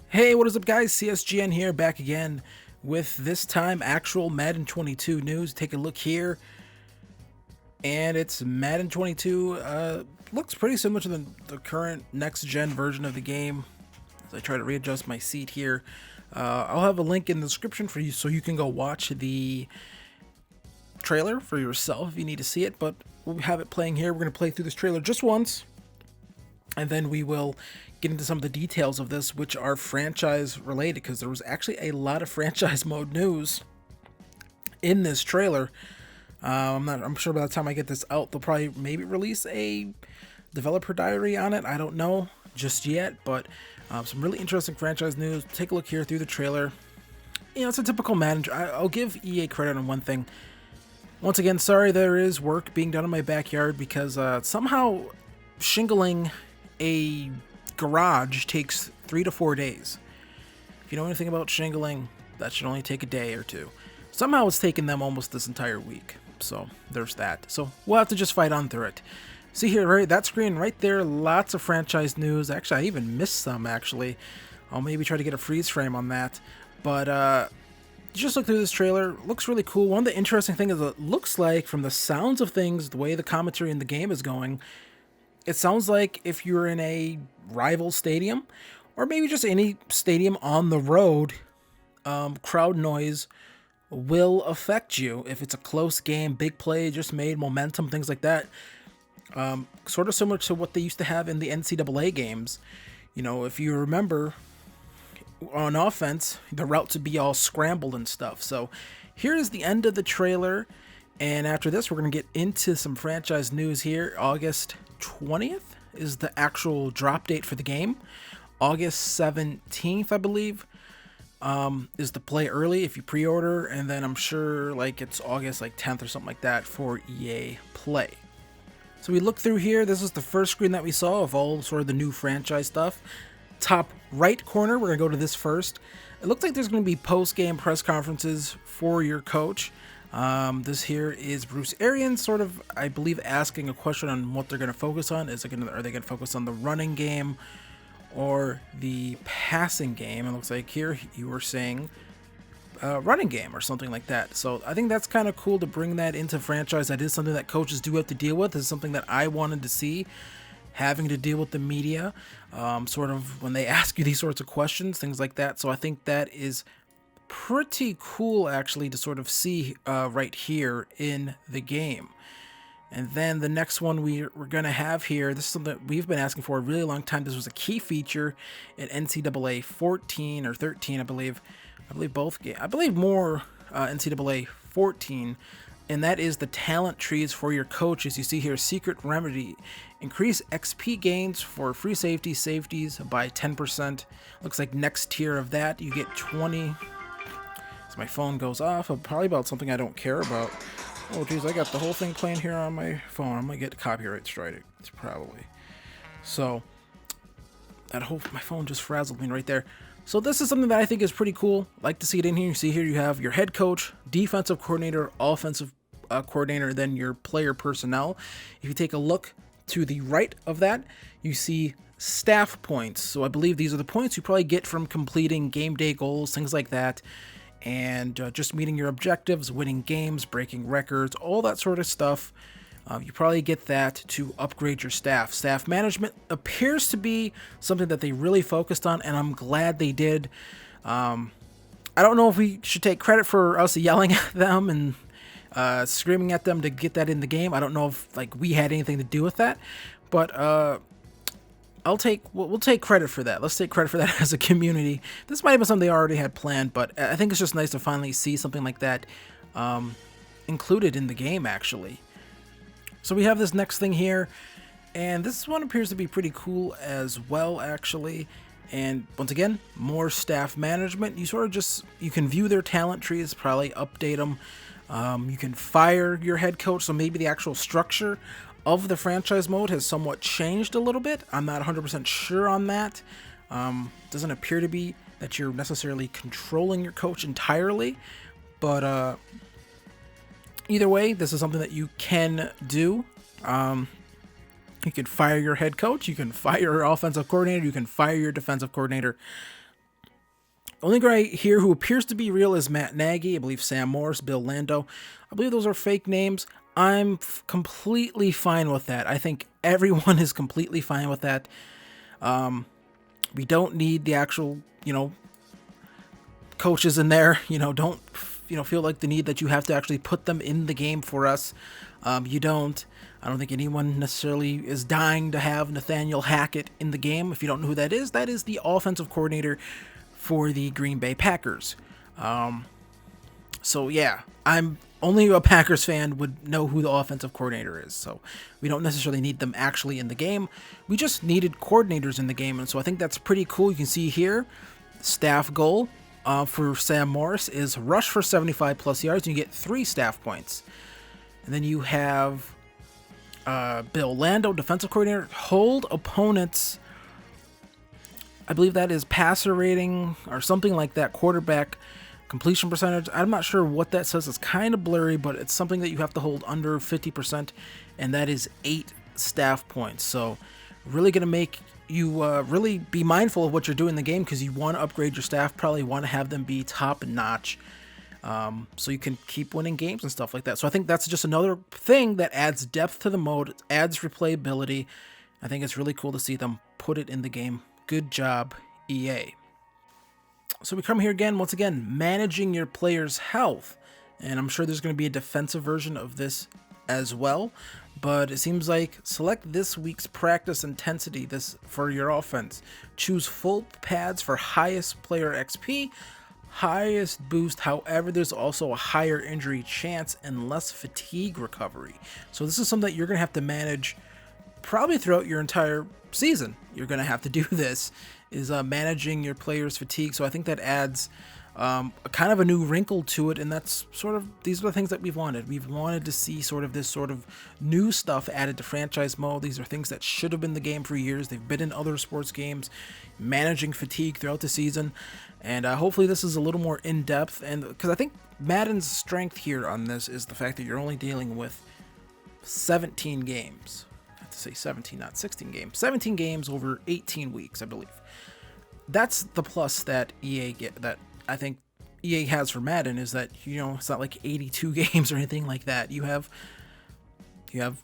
Hey, what is up, guys? CSGN here, back again with this time actual Madden 22 news. Take a look here, and it's Madden 22. Looks pretty similar to the current next-gen version of the game. As I try to readjust my seat here, I'll have a link in the description for you so you can go watch the trailer for yourself if you need to see it. But we'll have it playing here. We're going to play through this trailer just once, and then we will get into some of the details of this, which are franchise related, because there was actually a lot of franchise mode news in this trailer. I'm sure by the time I get this out, they'll probably maybe release a developer diary on it. I don't know just yet, but some really interesting franchise news. Take a look here through the trailer. You know, it's a typical manager. I'll give EA credit on one thing. Once again, sorry there is work being done in my backyard, because somehow shingling a garage takes 3 to 4 days. If you know anything about shingling, that should only take a day or two. Somehow it's taken them almost this entire week. So there's that. So we'll have to just fight on through it. See here, right, that screen right there, lots of franchise news. Actually, I even missed some, actually. I'll maybe try to get a freeze frame on that. But just look through this trailer. Looks really cool. One of the interesting things is it looks like, from the sounds of things, the way the commentary in the game is going, it sounds like if you're in a rival stadium, or maybe just any stadium on the road, crowd noise will affect you. If it's a close game, big play just made, momentum, things like that. Sort of similar to what they used to have in the NCAA games. You know, if you remember, on offense, the routes would be all scrambled and stuff. So here is the end of the trailer. And after this, we're going to get into some franchise news here. August 20th is the actual drop date for the game. August 17th, I believe, is the play early if you pre-order. And then I'm sure like it's August 10th or something like that for EA Play. So we look through here. This is the first screen that we saw of all sort of the new franchise stuff. Top right corner, we're going to go to this first. It looks like there's going to be post-game press conferences for your coach. This here is Bruce Arians, sort of, I believe, asking a question on what they're going to focus on. Are they going to focus on the running game or the passing game? It looks like here you were saying running game or something like that. So I think that's kind of cool to bring that into franchise. That is something that coaches do have to deal with. This is something that I wanted to see, having to deal with the media, sort of when they ask you these sorts of questions, things like that. So I think that is pretty cool, actually, to sort of see right here in the game. And then the next one we're going to have here, this is something that we've been asking for a really long time. This was a key feature in NCAA 14 or 13, I believe. I believe both games. I believe more NCAA 14. And that is the talent trees for your coaches. You see here, secret remedy. Increase XP gains for free safeties by 10%. Looks like next tier of that, you get 20. So my phone goes off. Probably about something I don't care about. Oh, geez, I got the whole thing playing here on my phone. I'm going to get copyright strike. It's probably. So, my phone just frazzled me right there. So this is something that I think is pretty cool. Like to see it in here. You see here you have your head coach, defensive coordinator, offensive coordinator, then your player personnel. If you take a look to the right of that, you see staff points. So I believe these are the points you probably get from completing game day goals, things like that, and just meeting your objectives, winning games, breaking records, all that sort of stuff. You probably get that to upgrade your staff. Staff management appears to be something that they really focused on, and I'm glad they did. I don't know if we should take credit for us yelling at them and screaming at them to get that in the game. I don't know if we had anything to do with that, but we'll take credit for that. Let's take credit for that as a community. This might have been something they already had planned, but I think it's just nice to finally see something like that included in the game, actually. So we have this next thing here, and this one appears to be pretty cool as well, actually. And once again, more staff management. You can view their talent trees, probably update them. You can fire your head coach, so maybe the actual structure of the franchise mode has somewhat changed a little bit. I'm not 100% sure on that. Doesn't appear to be that you're necessarily controlling your coach entirely, but either way, this is something that you can do. You can fire your head coach, you can fire your offensive coordinator, you can fire your defensive coordinator. Only guy here who appears to be real is Matt Nagy. I believe Sam Morris, Bill Lando. I believe those are fake names. I'm completely fine with that. I think everyone is completely fine with that. We don't need the actual, coaches in there. Don't, feel like the need that you have to actually put them in the game for us. You don't. I don't think anyone necessarily is dying to have Nathaniel Hackett in the game. If you don't know who that is the offensive coordinator for the Green Bay Packers. So yeah, I'm only a Packers fan would know who the offensive coordinator is. So we don't necessarily need them actually in the game. We just needed coordinators in the game. And so I think that's pretty cool. You can see here, staff goal for Sam Morris is rush for 75 plus yards. And you get 3 staff points. And then you have Bill Lando, defensive coordinator, hold opponents. I believe that is passer rating or something like that, quarterback completion percentage. I'm not sure what that says. It's kind of blurry, but it's something that you have to hold under 50%, and that is 8 staff points. So really going to make you really be mindful of what you're doing in the game, because you want to upgrade your staff, probably want to have them be top notch, so you can keep winning games and stuff like that. So I think that's just another thing that adds depth to the mode, adds replayability. I think it's really cool to see them put it in the game. Good job, EA. So we come here again, once again, managing your player's health. And I'm sure there's going to be a defensive version of this as well. But it seems like select this week's practice intensity for your offense. Choose full pads for highest player XP, highest boost. However, there's also a higher injury chance and less fatigue recovery. So this is something that you're going to have to manage probably throughout your entire season. You're going to have to do this, is managing your players' fatigue. So I think that adds kind of a new wrinkle to it, and that's sort of, these are the things that we've wanted. We've wanted to see sort of this sort of new stuff added to franchise mode. These are things that should have been in the game for years. They've been in other sports games, managing fatigue throughout the season, and hopefully this is a little more in-depth, and because I think Madden's strength here on this is the fact that you're only dealing with 17 games. I have to say 17, not 16 games. 17 games over 18 weeks, I believe. That's the plus that that I think EA has for Madden, is that, it's not like 82 games or anything like that. You have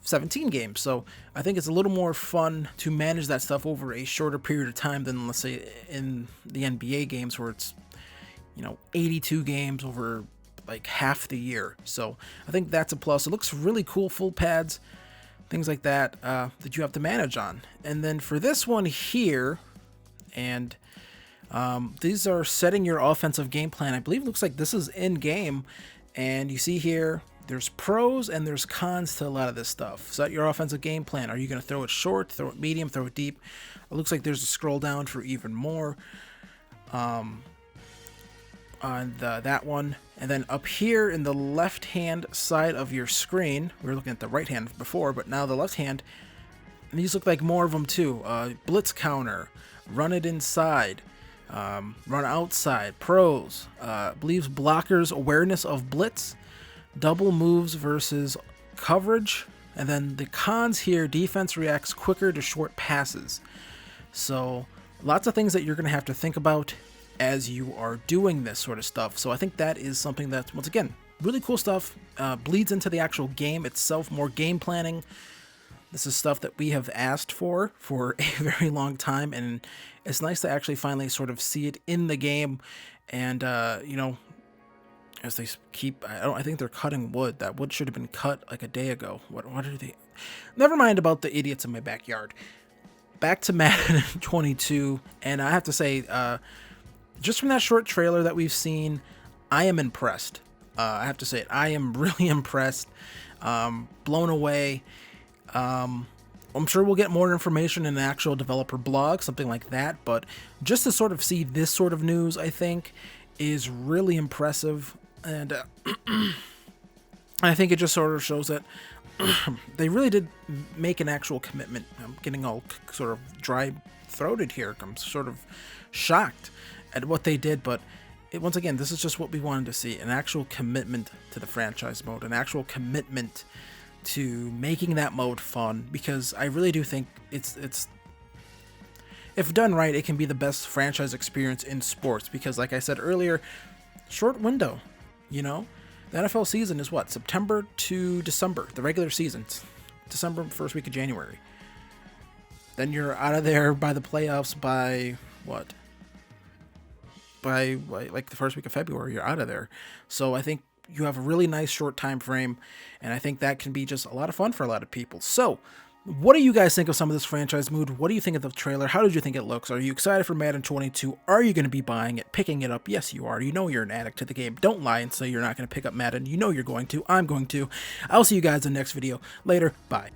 17 games. So I think it's a little more fun to manage that stuff over a shorter period of time than, let's say, in the NBA games where it's, 82 games over like half the year. So I think that's a plus. It looks really cool, full pads, things like that, that you have to manage on. And then for this one here, and these are setting your offensive game plan. I believe it looks like this is in game, and you see here there's pros and there's cons to a lot of this stuff. Set your offensive game plan. Are you going to throw it short, throw it medium, throw it deep? It looks like there's a scroll down for even more on that one. And then up here in the left hand side of your screen, we were looking at the right hand before, but now the left hand, and these look like more of them too. Blitz counter, run it inside, run outside, pros, believes blockers awareness of blitz, double moves versus coverage, and then the cons here, defense reacts quicker to short passes. So lots of things that you're going to have to think about as you are doing this sort of stuff. So I think that is something that, once again, really cool stuff, bleeds into the actual game itself, more game planning. This is stuff that we have asked for a very long time, and it's nice to actually finally sort of see it in the game. And as they keep, I think they're cutting wood. That wood should have been cut like a day ago. What are they? Never mind about the idiots in my backyard. Back to Madden 22, and I have to say, just from that short trailer that we've seen, I am impressed. I have to say it. I am really impressed, blown away. I'm sure we'll get more information in an actual developer blog, something like that, but just to sort of see this sort of news, I think, is really impressive, and I think it just sort of shows that they really did make an actual commitment. I'm getting all sort of dry-throated here. I'm sort of shocked at what they did, but once again, this is just what we wanted to see, an actual commitment to the franchise mode, an actual commitment to making that mode fun, because I really do think it's if done right, it can be the best franchise experience in sports because, like I said earlier, short window, you know? The NFL season is what? September to December, the regular season's December, first week of January. Then you're out of there by the playoffs by what? By like the first week of February, you're out of there. So I think you have a really nice short time frame, and I think that can be just a lot of fun for a lot of people. So what do you guys think of some of this franchise mood? What do you think of the trailer? How did you think it looks? Are you excited for Madden 22? Are you going to be buying it, picking it up? Yes, you are. You know you're an addict to the game. Don't lie and say you're not going to pick up Madden. You know you're going to. I'm going to. I'll see you guys in the next video. Later. Bye.